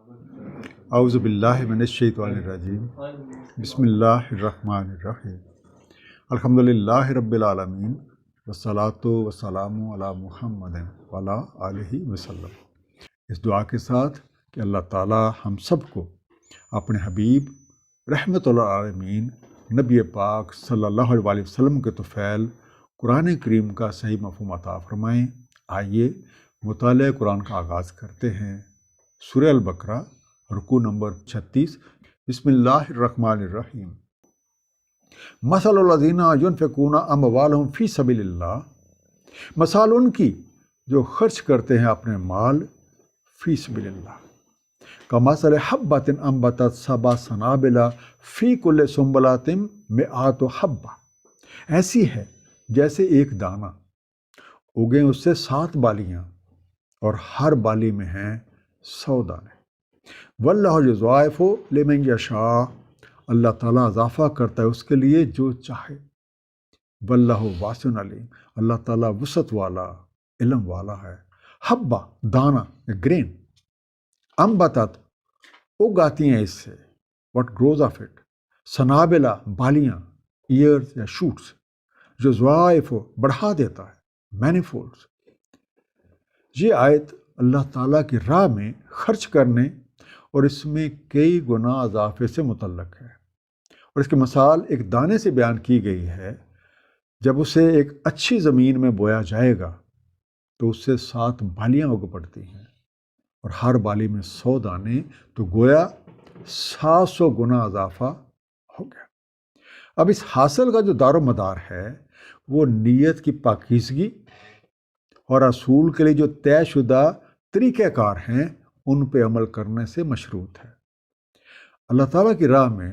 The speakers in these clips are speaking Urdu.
اعوذ باللہ من الشیطان الرجیم بسم اللہ الرحمن الرحیم الحمدللہ رب العالمین والصلاة والسلام علی محمد وعلی آلہ وسلم۔ اس دعا کے ساتھ کہ اللہ تعالی ہم سب کو اپنے حبیب رحمت العالمین نبی پاک صلی اللہ علیہ وسلم کے طفیل قرآن کریم کا صحیح مفہوم عطا فرمائیں۔ آئیے مطالعہ قرآن کا آغاز کرتے ہیں۔ سورہ البقرہ رکوع نمبر 36۔ بسم اللہ الرحمن الرحیم۔ مثل الذین ینفقون اموالہم فی سبیل اللہ، مثال ان کی جو خرچ کرتے ہیں اپنے مال فی سبیل اللہ، کمثل حبۃ انبتت سبع سنابل فی کل سنبلۃ مئۃ حبۃ، ایسی ہے جیسے ایک دانہ اگیں اس سے 7 بالیاں اور ہر بالی میں ہیں 100 دانے۔ واللہ یضاعف لمن یشاء، اللہ تعالیٰ اضافہ کرتا ہے اس کے لیے جو چاہے۔ واللہ واسع علیم، اللہ تعالیٰ وسعت والا علم والا ہے۔ حبہ دانہ گرین، انبتت اگاتی ہیں اس سے، what grows of it، سنابلہ بالیاں، ایئرز یا شوٹس، جو ضعائف بڑھا دیتا ہے، مینی فولڈس۔ یہ آیت اللہ تعالیٰ کی راہ میں خرچ کرنے اور اس میں کئی گنا اضافے سے متعلق ہے، اور اس کی مثال ایک دانے سے بیان کی گئی ہے۔ جب اسے ایک اچھی زمین میں بویا جائے گا تو اس سے 7 بالیاں اگ پڑتی ہیں اور ہر بالی میں 100 دانے، تو گویا 700 گنا اضافہ ہو گیا۔ اب اس حاصل کا جو دار و مدار ہے وہ نیت کی پاکیزگی اور رسول کے لیے جو طے شدہ طریقہ کار ہیں ان پہ عمل کرنے سے مشروط ہے۔ اللہ تعالیٰ کی راہ میں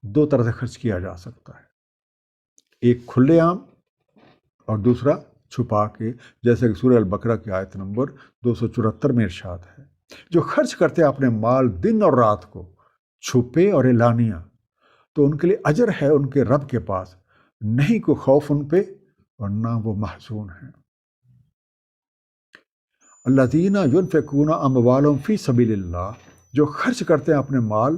2 طرح سے خرچ کیا جا سکتا ہے، ایک کھلے عام اور دوسرا چھپا کے، جیسے کہ سورہ البقرہ کی آیت نمبر 274 میں ارشاد ہے، جو خرچ کرتے ہیں اپنے مال دن اور رات کو، چھپے اور اعلانیہ، تو ان کے لیے اجر ہے ان کے رب کے پاس، نہیں کوئی خوف ان پہ اور نہ وہ محزون ہیں۔ الذین ینفقون اموالہم فی سبیل اللہ، جو خرچ کرتے ہیں اپنے مال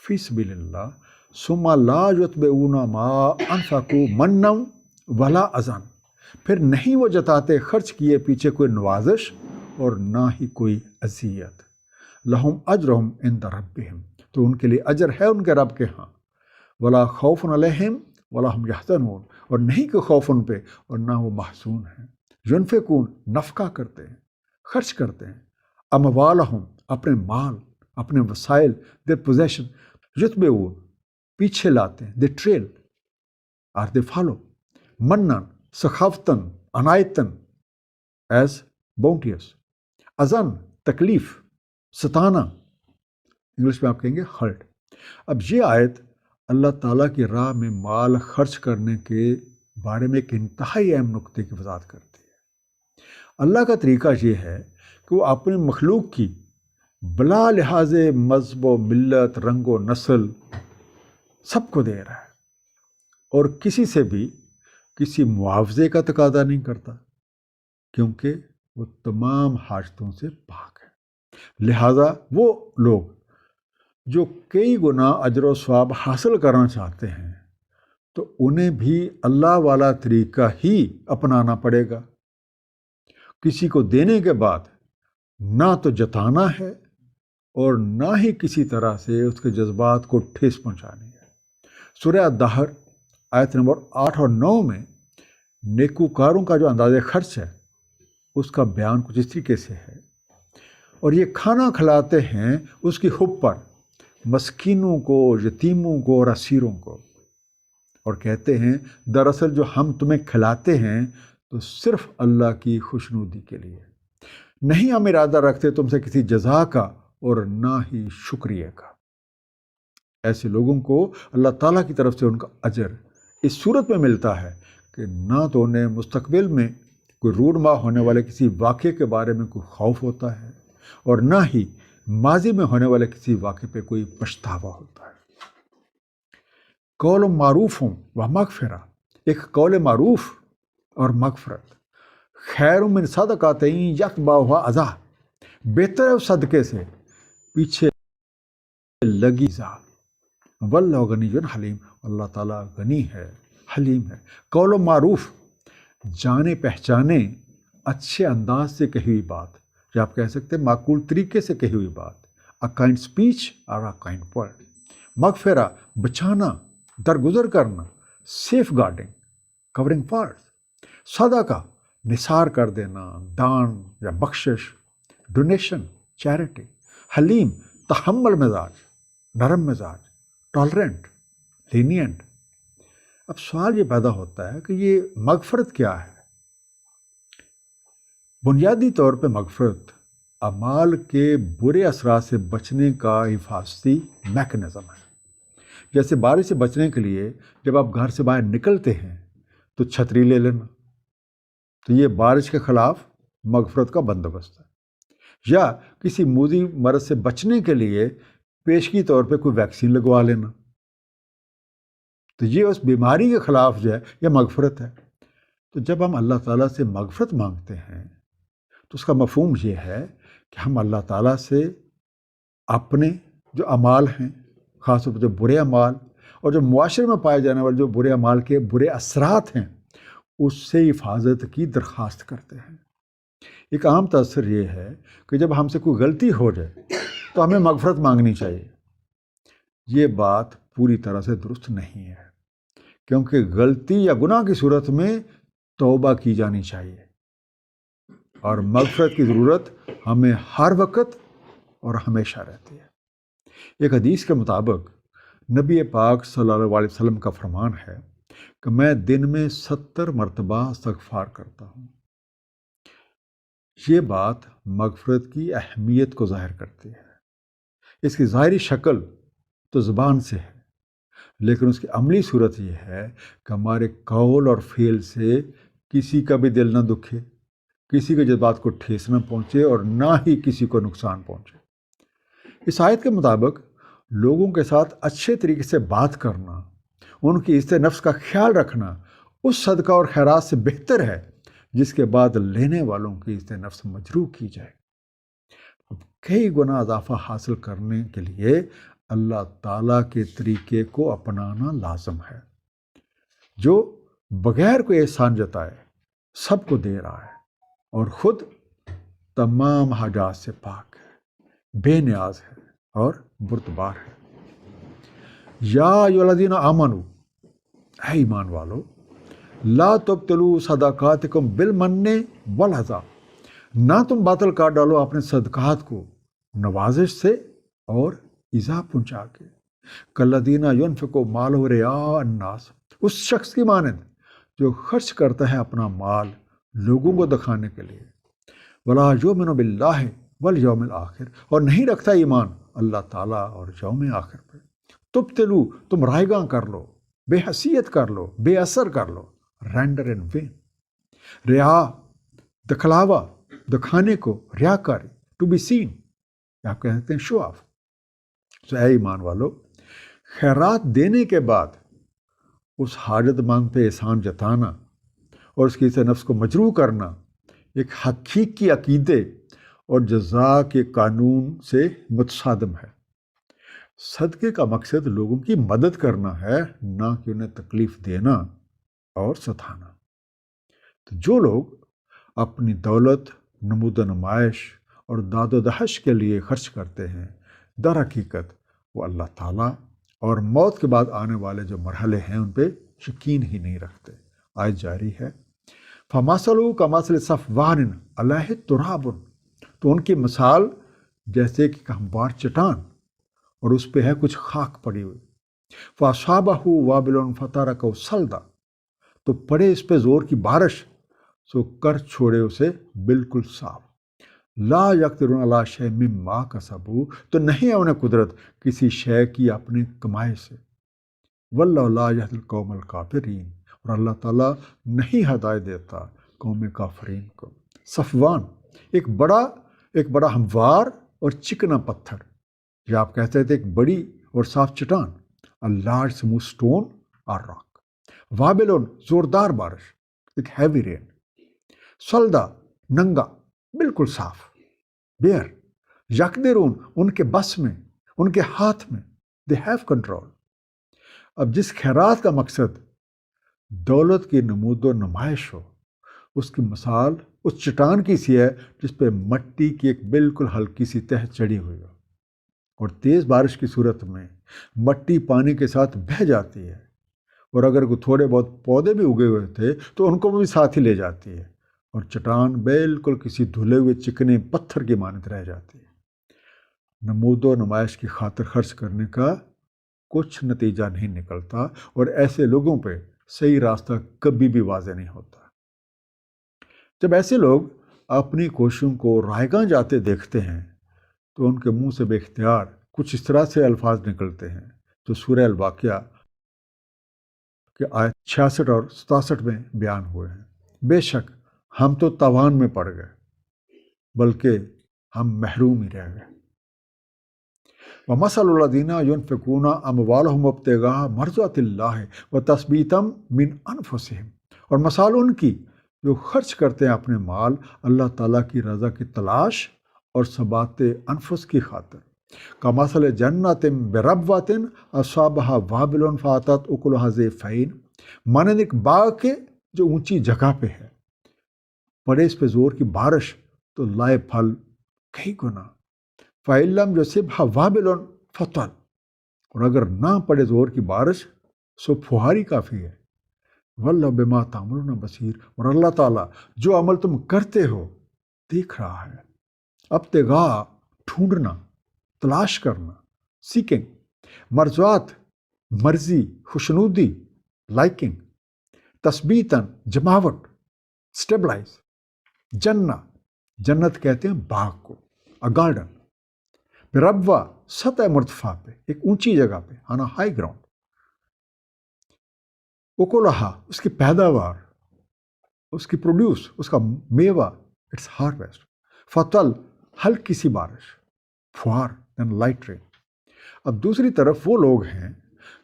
فی سبیل اللہ، ثم لا یتبعون ما انفقوا منا ولا اذى، پھر نہیں وہ جتاتے خرچ کیے پیچھے کوئی نوازش اور نہ ہی کوئی اذیت، لہم اجرہم عند ربہم، تو ان کے لیے اجر ہے ان کے رب کے ہاں، ولا خوف علیہم ولا هم یحزنون، اور نہیں کوئی خوف ان پہ اور نہ وہ محزون ہیں۔ ینفقون نفقہ کرتے ہیں، خرچ کرتے ہیں، اموالہم اپنے مال، اپنے وسائل، their possession، یتبعون پیچھے لاتے ہیں، they trail or they follow، منن سخاوتاً عنایتاً as bounteous، اذن تکلیف، ستانا، انگلش میں آپ کہیں گے hurt۔ اب یہ آیت اللہ تعالیٰ کی راہ میں مال خرچ کرنے کے بارے میں ایک انتہائی اہم نقطے کی وضاحت کرتی ہے۔ اللہ کا طریقہ یہ ہے کہ وہ اپنے مخلوق کی بلا لحاظ مذہب و ملت، رنگ و نسل، سب کو دے رہا ہے، اور کسی سے بھی کسی معاوضے کا تقاضا نہیں کرتا، کیونکہ وہ تمام حاجتوں سے پاک ہے۔ لہٰذا وہ لوگ جو کئی گنا اجر و ثواب حاصل کرنا چاہتے ہیں تو انہیں بھی اللہ والا طریقہ ہی اپنانا پڑے گا۔ کسی کو دینے کے بعد نہ تو جتانا ہے اور نہ ہی کسی طرح سے اس کے جذبات کو ٹھیس پہنچانی ہے۔ سورہ الدہر آیت نمبر 8 اور 9 میں نیکوکاروں کا جو انداز خرچ ہے اس کا بیان کچھ اس طریقے سے ہے، اور یہ کھانا کھلاتے ہیں اس کی حب پر، مسکینوں کو، یتیموں کو اور اسیروں کو، اور کہتے ہیں دراصل جو ہم تمہیں کھلاتے ہیں تو صرف اللہ کی خوشنودی کے لیے، نہیں ہم ارادہ رکھتے تم سے کسی جزا کا اور نہ ہی شکریہ کا۔ ایسے لوگوں کو اللہ تعالیٰ کی طرف سے ان کا اجر اس صورت میں ملتا ہے کہ نہ تو انہیں مستقبل میں کوئی رونما ہونے والے کسی واقعے کے بارے میں کوئی خوف ہوتا ہے اور نہ ہی ماضی میں ہونے والے کسی واقعے پہ کوئی پچھتاوا ہوتا ہے۔ قول معروف و مغفرہ، ایک قول معروف اور مغفرت، خیر من صدقۃ یتبعھا اذی، بہتر ہے اس صدقے سے پیچھے لگی ذات واللہ غنی حلیم، اللہ تعالیٰ غنی ہے، حلیم ہے۔ قول و معروف، جانے پہچانے اچھے انداز سے کہی ہوئی بات، یا آپ کہہ سکتے ہیں معقول طریقے سے کہی ہوئی بات، اے کائنڈ اسپیچ اور اے کائنڈ ورڈ۔ مغفرہ، بچانا، درگزر کرنا، سیف گارڈنگ، کورنگ پارٹس۔ صدقہ، نثار کر دینا، دان یا بخشش، ڈونیشن، چیریٹی۔ حلیم، تحمل مزاج، نرم مزاج، ٹالرنٹ، لینینٹ۔ اب سوال یہ پیدا ہوتا ہے کہ یہ مغفرت کیا ہے؟ بنیادی طور پہ مغفرت اعمال کے برے اثرات سے بچنے کا حفاظتی میکانزم ہے۔ جیسے بارش سے بچنے کے لیے جب آپ گھر سے باہر نکلتے ہیں تو چھتری لے لینا، تو یہ بارش کے خلاف مغفرت کا بندوبست ہے۔ یا کسی موذی مرض سے بچنے کے لیے پیشگی طور پہ کوئی ویکسین لگوا لینا، تو یہ اس بیماری کے خلاف جو ہے یہ مغفرت ہے۔ تو جب ہم اللہ تعالیٰ سے مغفرت مانگتے ہیں تو اس کا مفہوم یہ ہے کہ ہم اللہ تعالیٰ سے اپنے جو اعمال ہیں، خاص طور پر جو برے اعمال اور جو معاشرے میں پائے جانے والے جو برے اعمال کے برے اثرات ہیں، اس سے حفاظت کی درخواست کرتے ہیں۔ ایک عام تاثر یہ ہے کہ جب ہم سے کوئی غلطی ہو جائے تو ہمیں مغفرت مانگنی چاہیے۔ یہ بات پوری طرح سے درست نہیں ہے، کیونکہ غلطی یا گناہ کی صورت میں توبہ کی جانی چاہیے، اور مغفرت کی ضرورت ہمیں ہر وقت اور ہمیشہ رہتی ہے۔ ایک حدیث کے مطابق نبی پاک صلی اللہ علیہ وسلم کا فرمان ہے کہ میں دن میں 70 مرتبہ استغفار کرتا ہوں۔ یہ بات مغفرت کی اہمیت کو ظاہر کرتی ہے۔ اس کی ظاہری شکل تو زبان سے ہے، لیکن اس کی عملی صورت یہ ہے کہ ہمارے قول اور فعل سے کسی کا بھی دل نہ دکھے، کسی کے جذبات کو ٹھیس نہ پہنچے اور نہ ہی کسی کو نقصان پہنچے۔ اس آیت کے مطابق لوگوں کے ساتھ اچھے طریقے سے بات کرنا، ان کی عزت نفس کا خیال رکھنا اس صدقہ اور خیرات سے بہتر ہے جس کے بعد لینے والوں کی عزت نفس مجروح کی جائے۔ کئی گنا اضافہ حاصل کرنے کے لیے اللہ تعالیٰ کے طریقے کو اپنانا لازم ہے، جو بغیر کوئی احسان جتائے سب کو دے رہا ہے اور خود تمام حاجات سے پاک ہے، بے نیاز ہے اور بردبار ہے۔ یا ایھا الذین آمنوا، اے ایمان والو، لا تبطلوا صدقاتکم بالمن والاذی، نہ تم باطل کر ڈالو اپنے صدقات کو نوازش سے اور ایذا پہنچا کے۔ کالذین ینفقوا مالہ رئاء الناس، اس شخص کی مانند جو خرچ کرتا ہے اپنا مال لوگوں کو دکھانے کے لیے۔ ولا یؤمن باللہ والیوم الآخر، اور نہیں رکھتا ایمان اللہ تعالیٰ اور یوم آخر پہ۔ تبطلو، تم رائیگاں کر لو، بے حیثیت کر لو، بے اثر کر لو، رینڈر ان وین۔ ریا، دکھلاوا، دکھانے کو، ریاکاری، ٹو بی سین، آپ کہہ سکتے ہیں شو آف۔ تو اے ایمان والو، خیرات دینے کے بعد اس حاجت مند پہ احسان جتانا اور اس کی عزت نفس کو مجروح کرنا ایک حقیقی عقیدے اور جزا کے قانون سے متصادم ہے۔ صدقے کا مقصد لوگوں کی مدد کرنا ہے، نہ کہ انہیں تکلیف دینا اور ستانا۔ تو جو لوگ اپنی دولت نمود و نمائش اور داد و دہش کے لیے خرچ کرتے ہیں، در حقیقت وہ اللہ تعالیٰ اور موت کے بعد آنے والے جو مرحلے ہیں ان پہ یقین ہی نہیں رکھتے۔ آیت جاری ہے، فَمَثَلُهُ كَمَثَلِ صَفْوَانٍ عَلَيْهِ تُرَابٌ، تو ان کی مثال جیسے کہ ہموار چٹان اور اس پہ ہے کچھ خاک پڑی ہوئی۔ فَأَصَابَهُ وَابِلٌ فَتَرَكَهُ صَلْدًا، تو پڑے اس پہ زور کی بارش، سو کر چھوڑے اسے بالکل صاف۔ لا یقدرون علی شیء مما کسبوا، تو نہیں ہے انہیں قدرت کسی شے کی اپنی کمائی سے۔ واللہ لا یہدی القوم الکافرین، اور اللہ تعالیٰ نہیں ہدایت دیتا قوم کافرین کو۔ صفوان، ایک بڑا ہموار اور چکنا پتھر، یا آپ کہتے تھے ایک بڑی اور صاف چٹان، a large smooth stone or rock۔ وابلون، زوردار بارش، ایک ہیوی رین۔ سلدا، ننگا، بالکل صاف، بیئر۔ یقدرون ان کے بس میں، ان کے ہاتھ میں، دے ہیو کنٹرول۔ اب جس خیرات کا مقصد دولت کی نمود و نمائش ہو، اس کی مثال اس چٹان کی سی ہے جس پہ مٹی کی ایک بالکل ہلکی سی تہ چڑھی ہوئی ہو، اور تیز بارش کی صورت میں مٹی پانی کے ساتھ بہہ جاتی ہے، اور اگر کوئی تھوڑے بہت پودے بھی اگے ہوئے تھے تو ان کو بھی ساتھ ہی لے جاتی ہے، اور چٹان بالکل کسی دھلے ہوئے چکنے پتھر کی مانند رہ جاتی ہے۔ نمود و نمائش کی خاطر خرچ کرنے کا کچھ نتیجہ نہیں نکلتا، اور ایسے لوگوں پہ صحیح راستہ کبھی بھی واضح نہیں ہوتا۔ جب ایسے لوگ اپنی کوششوں کو رائیگاں جاتے دیکھتے ہیں تو ان کے منہ سے بے اختیار کچھ اس طرح سے الفاظ نکلتے ہیں جو سورہ الواقعہ کے آیت 66 اور 67 میں بیان ہوئے ہیں۔ بے شک ہم تو تاوان میں پڑ گئے، بلکہ ہم محروم ہی رہ گئے۔ وَمَثَلُ الَّذِينَ يُنْفِقُونَ أَمْوَالَهُمْ ابْتِغَاءَ مَرْضَاتِ اللَّهِ وَتَثْبِيتًا مِنْ أَنفُسِهِمْ، اور مثال ان کی جو خرچ کرتے ہیں اپنے مال اللہ تعالیٰ کی رضا کی تلاش اور ثبات انفس کی خاطر، کمثل جنۃ بربوۃ اصابها وابل فآتت اکلها ضعفین، مانند ایک باغ کے جو اونچی جگہ پہ ہے، پڑے اس پہ زور کی بارش تو لائے پھل کئی گنا، فإن لم يصبها وابل فطل، اور اگر نہ پڑے زور کی بارش سو پھوہاری کافی ہے۔ واللہ بما تعملون بصیر، اور اللہ تعالیٰ جو عمل تم کرتے ہو دیکھ رہا ہے۔ ابتغاء ڈھونڈنا، تلاش کرنا، سیکنگ، مرضات مرضی، خوشنودی لائکنگ، تثبیتاً جماوٹ اسٹیبلائز، جنت کہتے ہیں باغ کو، گارڈن، بربوا سطح مرتفع پہ، ایک اونچی جگہ پہ، آنا ہائی گراؤنڈ، اکلہا اس کی پیداوار، اس کی پروڈیوس، اس کا میوہ، اٹس ہارویسٹ، فطل ہلکی سی بارش، فوار یعنی لائٹ رین۔ اب دوسری طرف وہ لوگ ہیں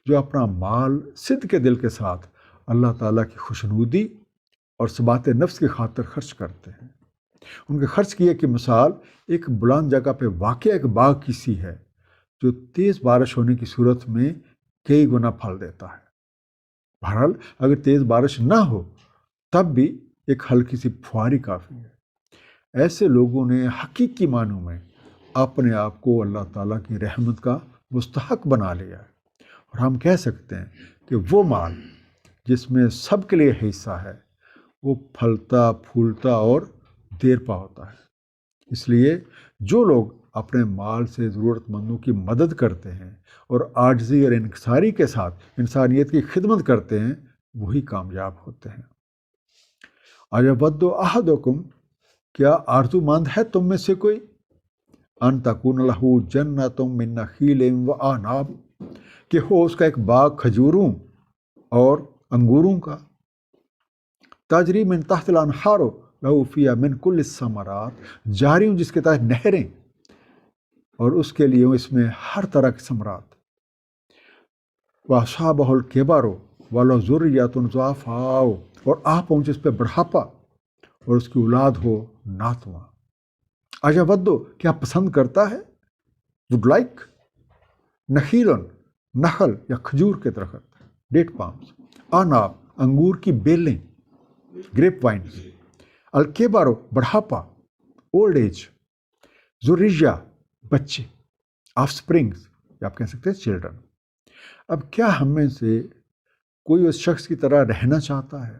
جو اپنا مال صدق کے دل کے ساتھ اللہ تعالیٰ کی خوشنودی اور ثبات نفس کی خاطر خرچ کرتے ہیں۔ ان کے خرچ کیے کی مثال ایک بلند جگہ پہ واقع ایک باغ کی سی ہے جو تیز بارش ہونے کی صورت میں کئی گنا پھل دیتا ہے۔ بہرحال اگر تیز بارش نہ ہو تب بھی ایک ہلکی سی پھواری کافی ہے۔ ایسے لوگوں نے حقیقی معنوں میں اپنے آپ کو اللہ تعالیٰ کی رحمت کا مستحق بنا لیا ہے، اور ہم کہہ سکتے ہیں کہ وہ مال جس میں سب کے لیے حصہ ہے وہ پھلتا پھولتا اور دیر پا ہوتا ہے۔ اس لیے جو لوگ اپنے مال سے ضرورت مندوں کی مدد کرتے ہیں اور عاجزی اور انکساری کے ساتھ انسانیت کی خدمت کرتے ہیں وہی کامیاب ہوتے ہیں۔ اَیَوَدُّ أَحَدُکُم، کیا آرزو مند ہے تم میں سے کوئی، ان تکون لہ جنۃ من نخیل وعناب، کہ ہو اس کا ایک باغ کھجوروں اور انگوروں کا، تجری من تحت الانہار لہ فیہا من کل الثمرات، جاری ہوں جس کے تحت نہریں اور اس کے لیے اس میں ہر طرح کے ثمرات، وَأَصَابَهُ الْكِبَرُ وَلَهُ ذُرِّيَّةٌ ضُعَفَاءُ، اور آ پہنچے اس پہ بڑھاپا اور اس کی اولاد ہو ناتواں۔ اَیَوَدُّ، کیا پسند کرتا ہے، وڈ لائک، نخیل، نخل یا کھجور کے درخت، ڈیٹ پامز، آناب انگور کی بیلیں، گریپ وائنز، الکبر بڑھاپا، اولڈ ایج، ذریہ بچے، آف سپرنگز، یا آپ کہہ سکتے ہیں چلڈرن۔ اب کیا ہم میں سے کوئی اس شخص کی طرح رہنا چاہتا ہے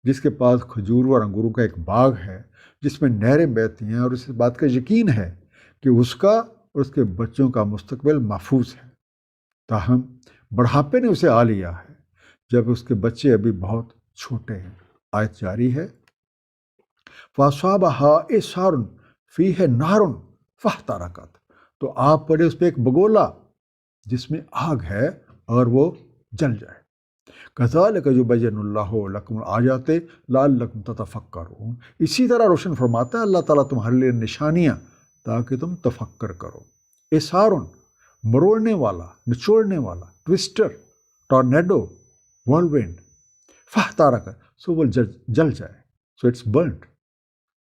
جس کے پاس کھجور اور انگوروں کا ایک باغ ہے جس میں نہریں بہتی ہیں، اور اس بات کا یقین ہے کہ اس کا اور اس کے بچوں کا مستقبل محفوظ ہے، تاہم بڑھاپے نے اسے آ لیا ہے جب اس کے بچے ابھی بہت چھوٹے ہیں۔ آیت جاری ہے، فَأَصَابَهَا إِعْصَارٌ فِيهِ نَارٌ فَاحْتَرَقَتْ، تو آپ پڑے اس پہ ایک بگولا جس میں آگ ہے اور وہ جل جائے۔ كَذَلِكَ يُبَيِّنُ اللَّهُ لَكُمُ الْآيَاتِ لَعَلَّكُمْ تَتَفَكَّرُونَ، اسی طرح روشن فرماتا ہے اللہ تعالیٰ تمہارے لیے نشانیاں تاکہ تم تفکر کرو۔ اِعْصَارٌ مروڑنے والا، نچوڑنے والا، ٹوسٹر، ٹورنیڈو، وارلڈ، فاحترق، سو وہ جل جائے، سو اٹس برنٹ۔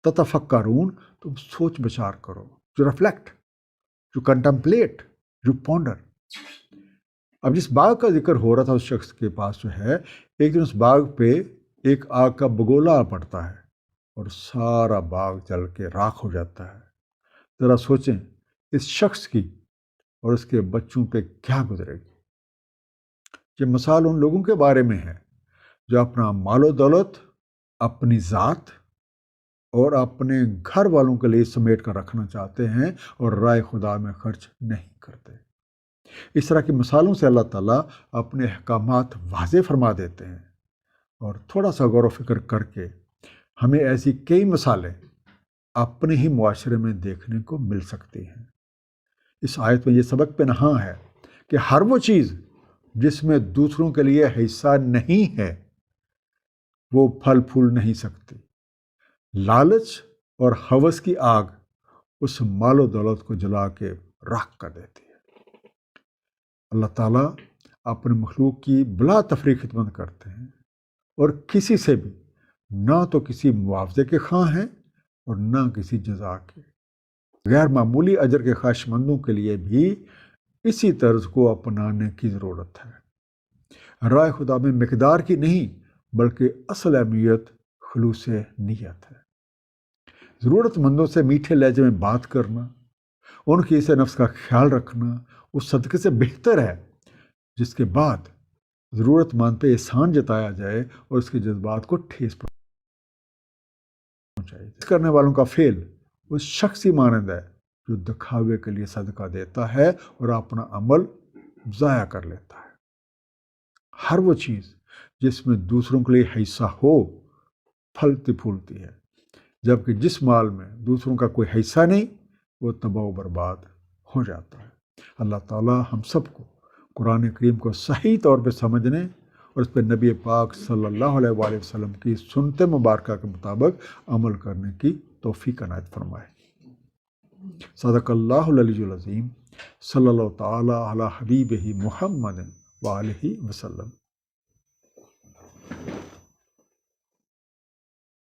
تتفکرون، تم سوچ بچار کرو، you reflect, you contemplate, you ponder. اب جس باغ کا ذکر ہو رہا تھا اس شخص کے پاس جو ہے، ایک دن اس باغ پہ ایک آگ کا بگولا پڑتا ہے اور سارا باغ جل کے راکھ ہو جاتا ہے. ذرا سوچیں اس شخص کی اور اس کے بچوں پہ کیا گزرے گی. یہ مثال ان لوگوں کے بارے میں ہے جو اپنا مال و دولت اپنی ذات اور اپنے گھر والوں کے لیے سمیٹ کر رکھنا چاہتے ہیں اور رائے خدا میں خرچ نہیں کرتے. اس طرح کی مثالوں سے اللہ تعالیٰ اپنے احکامات واضح فرما دیتے ہیں، اور تھوڑا سا غور و فکر کر کے ہمیں ایسی کئی مثالیں اپنے ہی معاشرے میں دیکھنے کو مل سکتی ہیں. اس آیت میں یہ سبق پہ نہاں ہے کہ ہر وہ چیز جس میں دوسروں کے لیے حصہ نہیں ہے وہ پھل پھول نہیں سکتی. لالچ اور ہوس کی آگ اس مال و دولت کو جلا کے راکھ کر دیتی ہے. اللہ تعالیٰ اپنے مخلوق کی بلا تفریق خدمت کرتے ہیں اور کسی سے بھی نہ تو کسی معاوضے کے خواہاں ہیں اور نہ کسی جزا کے. غیر معمولی اجر کے خواہش مندوں کے لیے بھی اسی طرز کو اپنانے کی ضرورت ہے. رائے خدا میں مقدار کی نہیں بلکہ اصل اہمیت خلوص نیت ہے. ضرورت مندوں سے میٹھے لہجے میں بات کرنا، ان کی اسے نفس کا خیال رکھنا اس صدقے سے بہتر ہے جس کے بعد ضرورت مند پہ احسان جتایا جائے اور اس کے جذبات کو ٹھیس پہنچائی. کرنے والوں کا فعل اس شخص ہی مانند ہے جو دکھاوے کے لیے صدقہ دیتا ہے اور اپنا عمل ضائع کر لیتا ہے. ہر وہ چیز جس میں دوسروں کے لیے حصہ ہو پھلتی پھولتی ہے، جبکہ جس مال میں دوسروں کا کوئی حصہ نہیں وہ تباہ و برباد ہو جاتا ہے. اللہ تعالیٰ ہم سب کو قرآن کریم کو صحیح طور پہ سمجھنے اور اس پہ نبی پاک صلی اللہ علیہ وآلہ وسلم کی سنت مبارکہ کے مطابق عمل کرنے کی توفیق عنایت فرمائے. صدق اللہ العلی العظیم. صلی اللہ تعالیٰ علی حبیبہ محمد وآلہ وسلم.